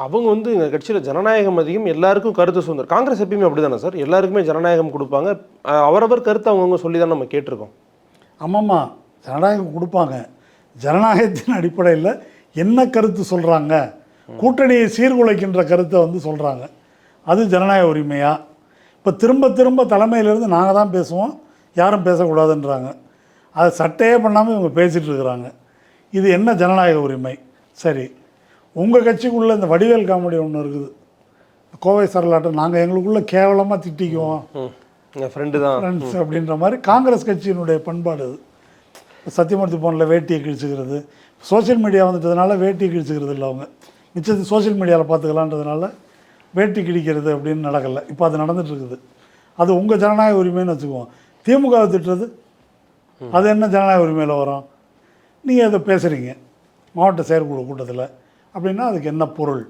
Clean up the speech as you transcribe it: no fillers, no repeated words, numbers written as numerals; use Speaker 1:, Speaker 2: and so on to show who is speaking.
Speaker 1: அவங்க வந்து எங்கள் கட்சியில் ஜனநாயகம் அதிகம், எல்லாருக்கும் கருத்து சுதந்திரம். காங்கிரஸ் எப்பயுமே அப்படி தானே சார், எல்லாருக்குமே ஜனநாயகம் கொடுப்பாங்க. அவரவர் கருத்து அவங்கவுங்க சொல்லி தான் நம்ம கேட்டிருக்கோம்.
Speaker 2: ஆமாம்மா, ஜனநாயகம் கொடுப்பாங்க. ஜனநாயகத்தின் அடிப்படையில் என்ன கருத்து சொல்கிறாங்க, கூட்டணியை சீர்குலைக்கின்ற கருத்தை வந்து சொல்கிறாங்க. அது ஜனநாயக உரிமையா? இப்போ திரும்ப திரும்ப தலைமையிலேருந்து நாங்கள் தான் பேசுவோம், யாரும் பேசக்கூடாதுன்றாங்க. அதை சட்டையே பண்ணாமல் இவங்க பேசிகிட்டு இருக்கிறாங்க. இது என்ன ஜனநாயக உரிமை? சரி, உங்கள் கட்சிக்குள்ளே இந்த வடிவேல் காமெடி ஒன்று இருக்குது, கோவை சரலாட்டம், நாங்கள் எங்களுக்குள்ளே கேவலமாக திட்டிக்குவோம்,
Speaker 1: எங்கள் ஃப்ரெண்டு தான்
Speaker 2: ஃப்ரெண்ட்ஸ் அப்படின்ற மாதிரி காங்கிரஸ் கட்சியினுடைய பண்பாடு அது. சத்தியமூர்த்தி போனில் வேட்டியை கிழிச்சுக்கிறது, சோஷியல் மீடியா வந்துட்டதுனால வேட்டியை கிழிச்சுக்கிறது இல்லை, அவங்க மிச்சது சோஷியல் மீடியாவில் பார்த்துக்கலான்றதுனால வேட்டி கிழிக்கிறது அப்படின்னு நடக்கலை. இப்போ அது நடந்துகிட்ருக்குது. அது உங்கள் ஜனநாயக உரிமைன்னு வச்சுக்குவோம். திமுகவை திட்டுறது அது என்ன ஜனநாயக உரிமையில் வரும்? நீங்கள் அதை பேசுகிறீங்க மாவட்ட செயற்குழு கூட்டத்தில் அப்படின்னா அதுக்கு என்ன பொருள்?